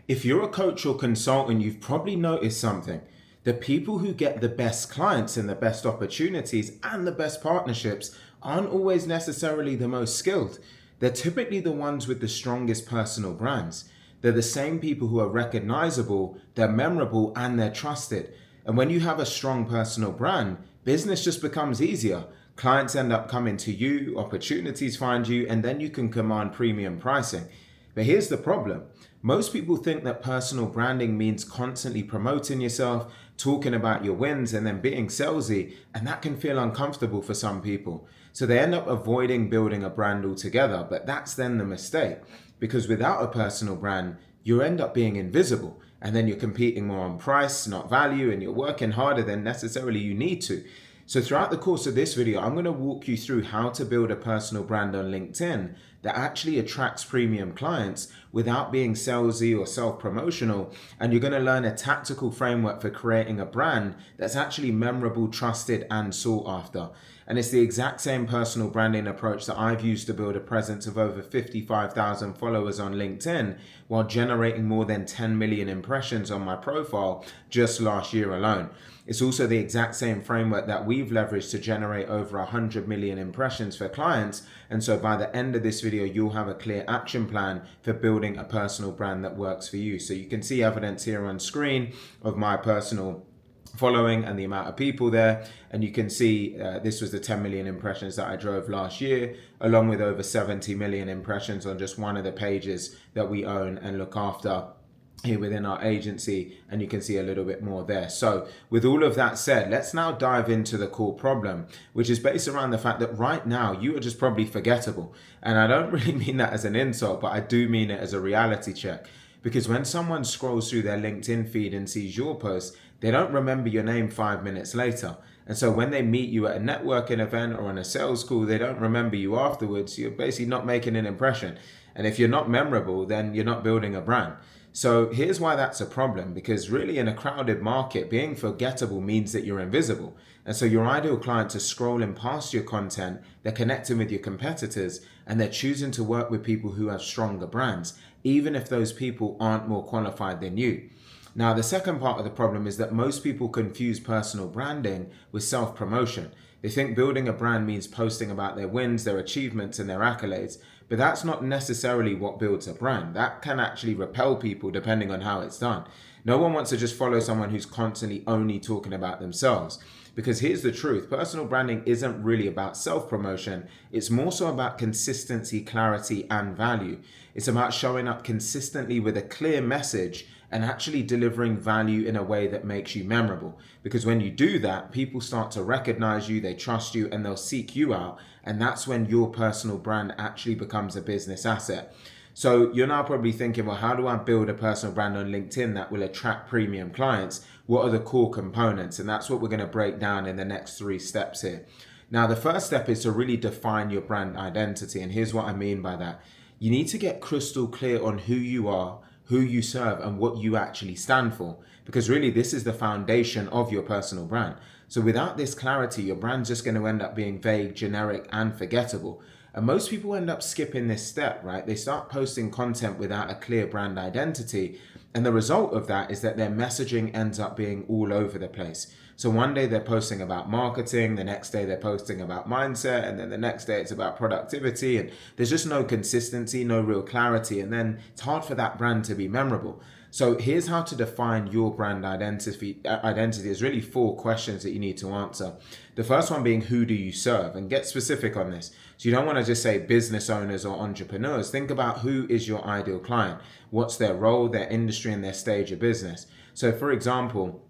If you're a coach or consultant, you've probably noticed something. The people who get the best clients and the best opportunities and the best partnerships aren't always necessarily the most skilled. They're typically the ones with the strongest personal brands. They're the same people who are recognizable, they're memorable, and they're trusted. And when you have a strong personal brand, business just becomes easier. Clients end up coming to you, opportunities find you, and then you can command premium pricing. But here's the problem. Most people think that personal branding means constantly promoting yourself, talking about your wins, and then being salesy, and that can feel uncomfortable for some people. So they end up avoiding building a brand altogether, but that's then the mistake. Because without a personal brand, you end up being invisible, and then you're competing more on price, not value, and you're working harder than necessarily you need to. So throughout the course of this video, I'm going to walk you through how to build a personal brand on LinkedIn that actually attracts premium clients without being salesy or self-promotional. And you're going to learn a tactical framework for creating a brand that's actually memorable, trusted, and sought after. And it's the exact same personal branding approach that I've used to build a presence of over 55,000 followers on LinkedIn while generating more than 10 million impressions on my profile just last year alone. It's also the exact same framework that we've leveraged to generate over 100 million impressions for clients. And so by the end of this video, you'll have a clear action plan for building a personal brand that works for you. So you can see evidence here on screen of my personal following and the amount of people there, and you can see this was the 10 million impressions that I drove last year, along with over 70 million impressions on just one of the pages that we own and look after here within our agency, and you can see a little bit more there. So with all of that said, let's now dive into the core problem, which is based around the fact that right now you are just probably forgettable. And I don't really mean that as an insult, but I do mean it as a reality check. Because when someone scrolls through their LinkedIn feed and sees your post, they don't remember your name 5 minutes later. And so when they meet you at a networking event or on a sales call, they don't remember you afterwards. You're basically not making an impression. And if you're not memorable, then you're not building a brand. So here's why that's a problem, because really in a crowded market, being forgettable means that you're invisible. And so your ideal clients are scrolling past your content, they're connecting with your competitors, and they're choosing to work with people who have stronger brands, even if those people aren't more qualified than you. Now, the second part of the problem is that most people confuse personal branding with self-promotion. They think building a brand means posting about their wins, their achievements, and their accolades, but that's not necessarily what builds a brand. That can actually repel people depending on how it's done. No one wants to just follow someone who's constantly only talking about themselves. Because here's the truth, personal branding isn't really about self-promotion. It's more so about consistency, clarity, and value. It's about showing up consistently with a clear message and actually delivering value in a way that makes you memorable. Because when you do that, people start to recognize you, they trust you, and they'll seek you out. And that's when your personal brand actually becomes a business asset. So you're now probably thinking, well, how do I build a personal brand on LinkedIn that will attract premium clients? What are the core components? And that's what we're going to break down in the next 3 steps here. Now, the first step is to really define your brand identity. And here's what I mean by that. You need to get crystal clear on who you are, who you serve, and what you actually stand for. Because really, this is the foundation of your personal brand. So without this clarity, your brand's just going to end up being vague, generic, and forgettable. And most people end up skipping this step, right? They start posting content without a clear brand identity. And the result of that is that their messaging ends up being all over the place. So one day they're posting about marketing, the next day they're posting about mindset, and then the next day it's about productivity. And there's just no consistency, no real clarity. And then it's hard for that brand to be memorable. So here's how to define your brand identity. There's really 4 questions that you need to answer. The first one being, who do you serve? And get specific on this. So you don't want to just say business owners or entrepreneurs. Think about who is your ideal client. What's their role, their industry, and their stage of business. So for example,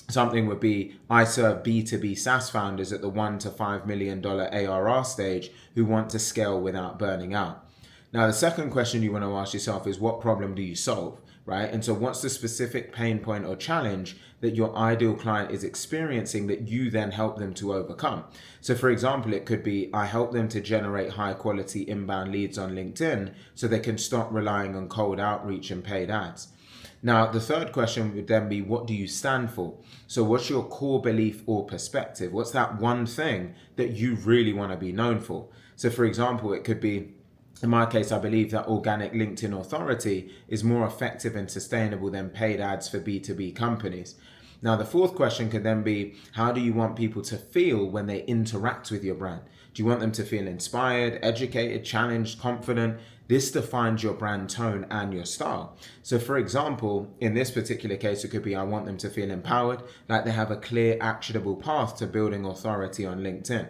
something would be, I serve B2B SaaS founders at the $1 to $5 million ARR stage who want to scale without burning out. Now, the second question you want to ask yourself is, what problem do you solve? Right? And so what's the specific pain point or challenge that your ideal client is experiencing that you then help them to overcome? So for example, it could be, I help them to generate high quality inbound leads on LinkedIn so they can stop relying on cold outreach and paid ads. Now, the third question would then be, what do you stand for? So what's your core belief or perspective? What's that one thing that you really want to be known for? So for example, it could be, In my case, I believe that organic LinkedIn authority is more effective and sustainable than paid ads for B2B companies. Now, the fourth question could then be, how do you want people to feel when they interact with your brand? Do you want them to feel inspired, educated, challenged, confident? This defines your brand tone and your style. So, for example, in this particular case, it could be I want them to feel empowered, like they have a clear, actionable path to building authority on LinkedIn.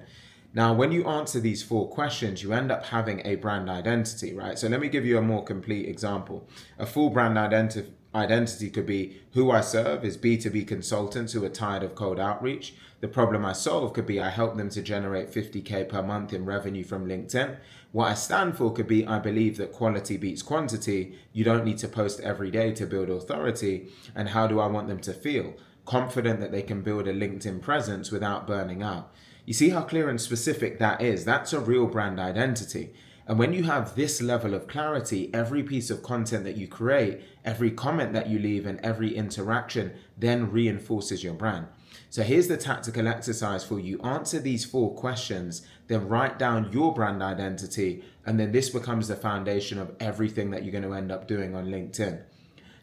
Now, when you answer these four questions, you end up having a brand identity, right? So let me give you a more complete example. A full brand identity could be who I serve is B2B consultants who are tired of cold outreach. The problem I solve could be I help them to generate 50K per month in revenue from LinkedIn. What I stand for could be I believe that quality beats quantity. You don't need to post every day to build authority. And how do I want them to feel? Confident that they can build a LinkedIn presence without burning out. You see how clear and specific that is? That's a real brand identity. And when you have this level of clarity, every piece of content that you create, every comment that you leave, and every interaction then reinforces your brand. So here's the tactical exercise for you. Answer these four questions, then write down your brand identity, and then this becomes the foundation of everything that you're going to end up doing on LinkedIn.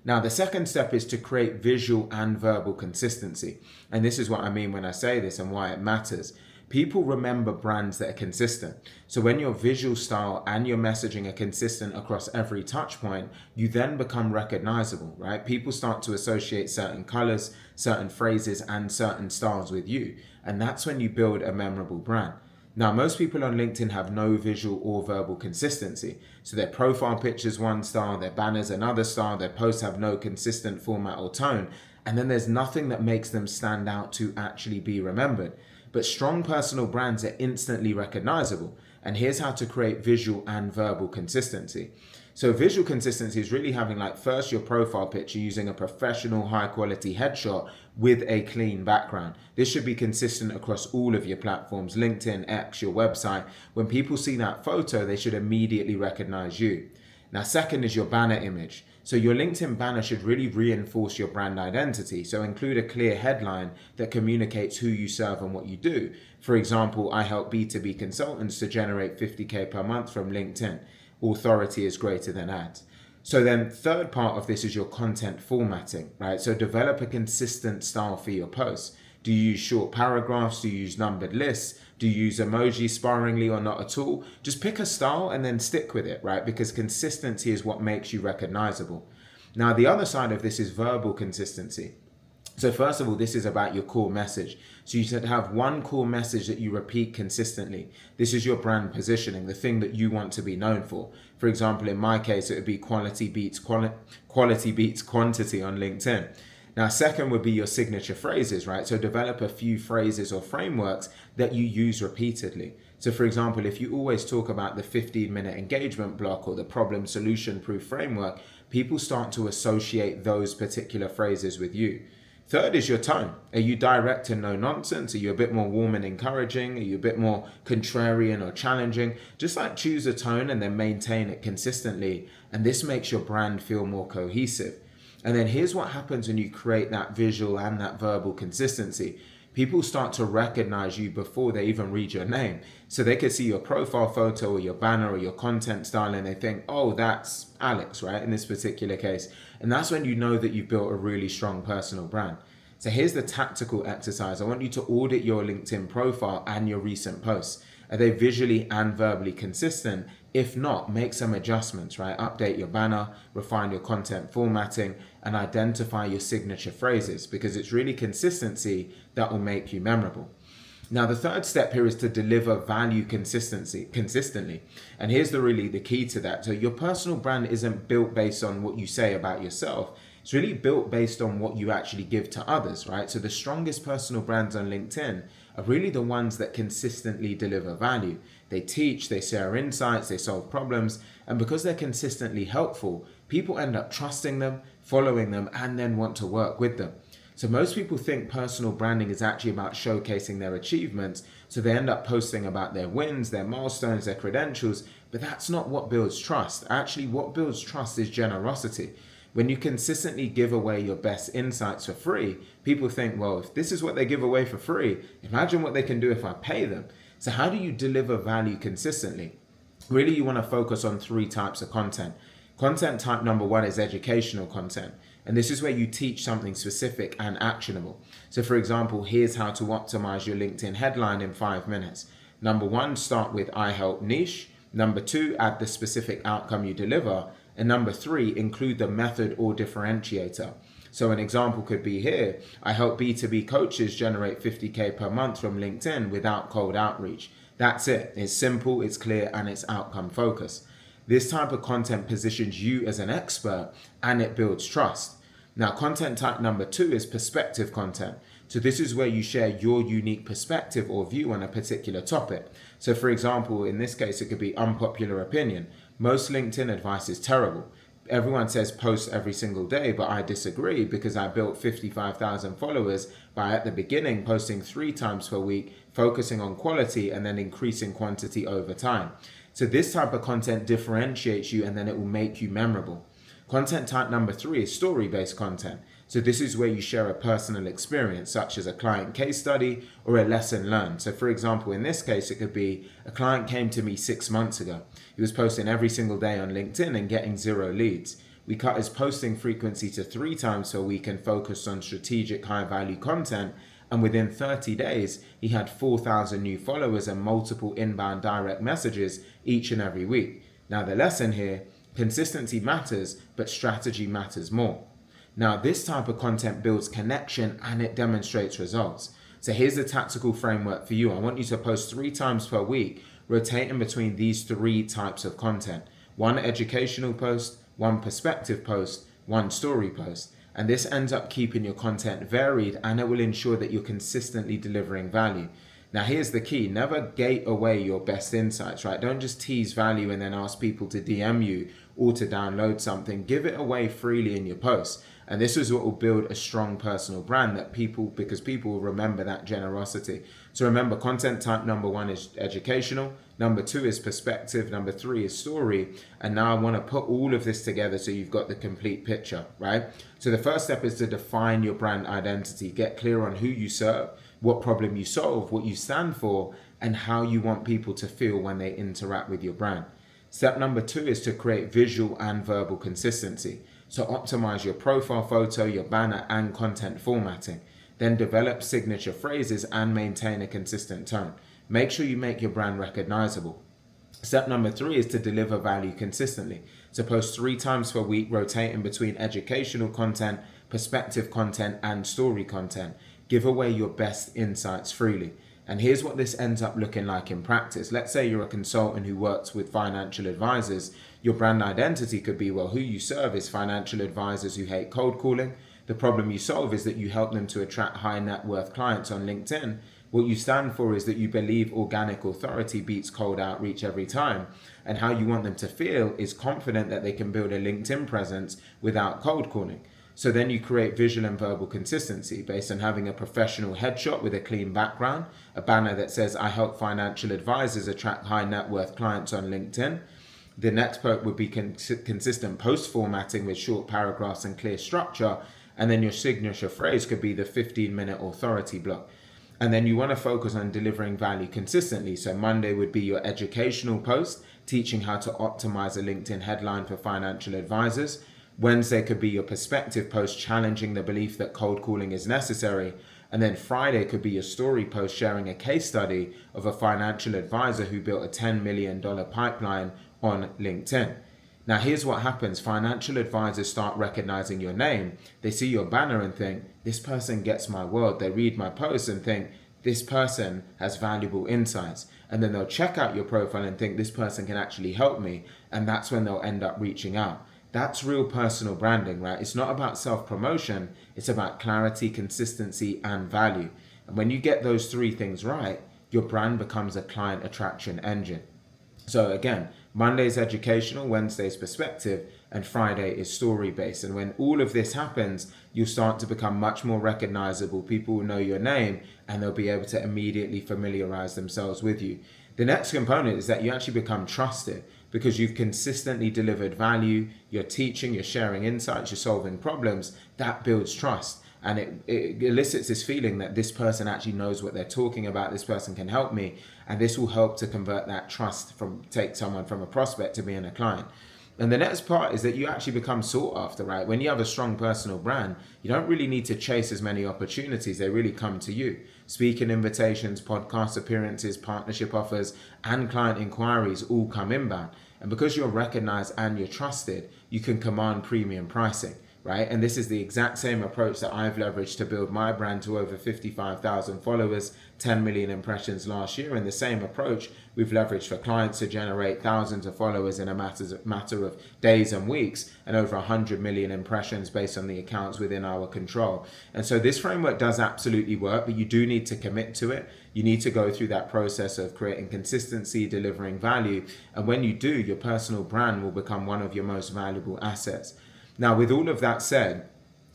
Now, the second step is to create visual and verbal consistency. And this is what I mean when I say this and why it matters. People remember brands that are consistent. So when your visual style and your messaging are consistent across every touch point, you then become recognizable, right? People start to associate certain colors, certain phrases, and certain styles with you. And that's when you build a memorable brand. Now, most people on LinkedIn have no visual or verbal consistency. So their profile picture's one style, their banners another style, their posts have no consistent format or tone. And then there's nothing that makes them stand out to actually be remembered. But strong personal brands are instantly recognizable. And here's how to create visual and verbal consistency. So visual consistency is really having like first your profile picture using a professional high quality headshot with a clean background. This should be consistent across all of your platforms, LinkedIn, X, your website. When people see that photo, they should immediately recognize you. Now, second is your banner image. So your LinkedIn banner should really reinforce your brand identity. So include a clear headline that communicates who you serve and what you do. For example, I help B2B consultants to generate 50K per month from LinkedIn. Authority is greater than ads. So then third part of this is your content formatting, right? So develop a consistent style for your posts. Do you use short paragraphs? Do you use numbered lists? Do you use emojis sparingly or not at all? Just pick a style and then stick with it, right? Because consistency is what makes you recognizable. Now, the other side of this is verbal consistency. So first of all, this is about your core message. So you should have one core message that you repeat consistently. This is your brand positioning, the thing that you want to be known for. For example, in my case, it would be quality beats quantity on LinkedIn. Now, second would be your signature phrases, right? So develop a few phrases or frameworks that you use repeatedly. So for example, if you always talk about the 15-minute engagement block or the problem solution proof framework, people start to associate those particular phrases with you. Third is your tone. Are you direct and no nonsense? Are you a bit more warm and encouraging? Are you a bit more contrarian or challenging? Just like choose a tone and then maintain it consistently. And this makes your brand feel more cohesive. And then here's what happens when you create that visual and that verbal consistency. People start to recognize you before they even read your name. So they could see your profile photo or your banner or your content style and they think, oh, that's Alex, right? In this particular case. And that's when you know that you've built a really strong personal brand. So here's the tactical exercise. I want you to audit your LinkedIn profile and your recent posts. Are they visually and verbally consistent? If not, make some adjustments, right? Update your banner, refine your content formatting, and identify your signature phrases because it's really consistency that will make you memorable. Now, the third step here is to deliver value consistently. And here's the key to that. So your personal brand isn't built based on what you say about yourself. It's really built based on what you actually give to others, right? So the strongest personal brands on LinkedIn are really the ones that consistently deliver value. They teach, they share insights, they solve problems, and because they're consistently helpful, people end up trusting them, following them, and then want to work with them. So most people think personal branding is actually about showcasing their achievements, so they end up posting about their wins, their milestones, their credentials, but that's not what builds trust. Actually, what builds trust is generosity. When you consistently give away your best insights for free, people think, well, if this is what they give away for free, imagine what they can do if I pay them. So how do you deliver value consistently? Really, you want to focus on three types of content. Content type number one is educational content. And this is where you teach something specific and actionable. So for example, here's how to optimize your LinkedIn headline in 5 minutes. Number one, start with I help niche. Number two, add the specific outcome you deliver. And number three, include the method or differentiator. So an example could be here, I help B2B coaches generate 50K per month from LinkedIn without cold outreach. That's it. It's simple, it's clear, and it's outcome focused. This type of content positions you as an expert and it builds trust. Now, content type number two is perspective content. So this is where you share your unique perspective or view on a particular topic. So for example, in this case, it could be unpopular opinion. Most LinkedIn advice is terrible. Everyone says post every single day, but I disagree because I built 55,000 followers by at the beginning posting 3 times per week, focusing on quality and then increasing quantity over time. So this type of content differentiates you and then it will make you memorable. Content type number three is story-based content. So this is where you share a personal experience, such as a client case study or a lesson learned. So for example, in this case, it could be a client came to me 6 months ago. He was posting every single day on LinkedIn and getting 0 leads. We cut his posting frequency to 3 times per week and focused on strategic high-value content. And within 30 days, he had 4,000 new followers and multiple inbound direct messages each and every week. Now the lesson here, consistency matters, but strategy matters more. Now, this type of content builds connection and it demonstrates results. So here's the tactical framework for you. I want you to post 3 times per week, rotating between these 3 types of content. 1 educational post, 1 perspective post, 1 story post. And this ends up keeping your content varied and it will ensure that you're consistently delivering value. Now here's the key, never gate away your best insights, right? Don't just tease value and then ask people to DM you or to download something. Give it away freely in your posts. And this is what will build a strong personal brand because people will remember that generosity. So remember, content type number 1 is educational, number 2 is perspective, number 3 is story. And now I want to put all of this together so you've got the complete picture, right? So the first step is to define your brand identity, get clear on who you serve, what problem you solve, what you stand for, and how you want people to feel when they interact with your brand. Step number 2 is to create visual and verbal consistency. So optimize your profile photo, your banner, and content formatting. Then develop signature phrases and maintain a consistent tone. Make sure you make your brand recognizable. Step number 3 is to deliver value consistently. So post 3 times per week, rotating between educational content, perspective content, and story content. Give away your best insights freely. And here's what this ends up looking like in practice. Let's say you're a consultant who works with financial advisors. Your brand identity could be, well, who you serve is financial advisors who hate cold calling. The problem you solve is that you help them to attract high net worth clients on LinkedIn. What you stand for is that you believe organic authority beats cold outreach every time. And how you want them to feel is confident that they can build a LinkedIn presence without cold calling. So then you create visual and verbal consistency based on having a professional headshot with a clean background, a banner that says, I help financial advisors attract high net worth clients on LinkedIn. The next part would be consistent post formatting with short paragraphs and clear structure. And then your signature phrase could be the 15-minute authority block. And then you want to focus on delivering value consistently. So Monday would be your educational post, teaching how to optimize a LinkedIn headline for financial advisors. Wednesday could be your perspective post, challenging the belief that cold calling is necessary. And then Friday could be your story post, sharing a case study of a financial advisor who built a $10 million pipeline on LinkedIn. Now here's what happens. Financial advisors start recognizing your name. They see your banner and think, this person gets my word. They read my post and think, this person has valuable insights. And then they'll check out your profile and think, this person can actually help me. And that's when they'll end up reaching out. That's real personal branding, right? It's not about self-promotion. It's about clarity, consistency, and value. And when you get those 3 things right, your brand becomes a client attraction engine. So again, Monday is educational, Wednesday is perspective, and Friday is story-based. And when all of this happens, you'll start to become much more recognizable. People will know your name and they'll be able to immediately familiarize themselves with you. The next component is that you actually become trusted because you've consistently delivered value, you're teaching, you're sharing insights, you're solving problems. That builds trust. and it elicits this feeling that this person actually knows what they're talking about, this person can help me, and this will help to convert that trust from take someone from a prospect to being a client. And the next part is that you actually become sought after, right? When you have a strong personal brand, you don't really need to chase as many opportunities. They really come to you. Speaking invitations, podcast appearances, partnership offers, and client inquiries all come inbound. And because you're recognized and you're trusted, you can command premium pricing, right? And this is the exact same approach that I've leveraged to build my brand to over 55,000 followers, 10 million impressions last year. And the same approach we've leveraged for clients to generate thousands of followers in a matter of days and weeks, and over 100 million impressions based on the accounts within our control. And so this framework does absolutely work, but you do need to commit to it. You need to go through that process of creating consistency, delivering value. And when you do, your personal brand will become one of your most valuable assets. Now, with all of that said,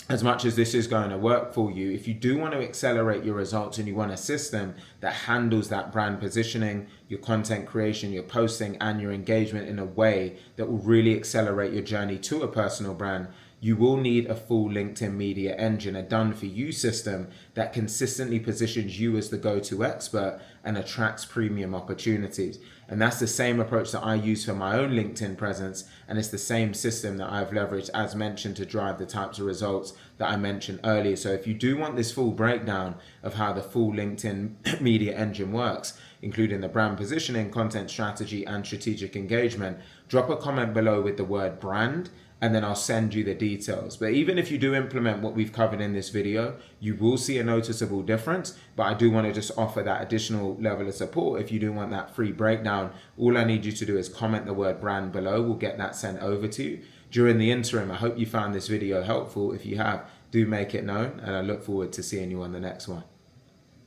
as much as this is going to work for you, if you do want to accelerate your results and you want a system that handles that brand positioning, your content creation, your posting, and your engagement in a way that will really accelerate your journey to a personal brand, you will need a full LinkedIn media engine, a done-for-you system that consistently positions you as the go-to expert and attracts premium opportunities. And that's the same approach that I use for my own LinkedIn presence, and it's the same system that I've leveraged, as mentioned, to drive the types of results that I mentioned earlier. So if you do want this full breakdown of how the full LinkedIn media engine works, including the brand positioning, content strategy, and strategic engagement, drop a comment below with the word brand, and then I'll send you the details. But even if you do implement what we've covered in this video, you will see a noticeable difference. But I do want to just offer that additional level of support. If you do want that free breakdown, all I need you to do is comment the word brand below. We'll get that sent over to you. During the interim, I hope you found this video helpful. If you have, do make it known, and I look forward to seeing you on the next one.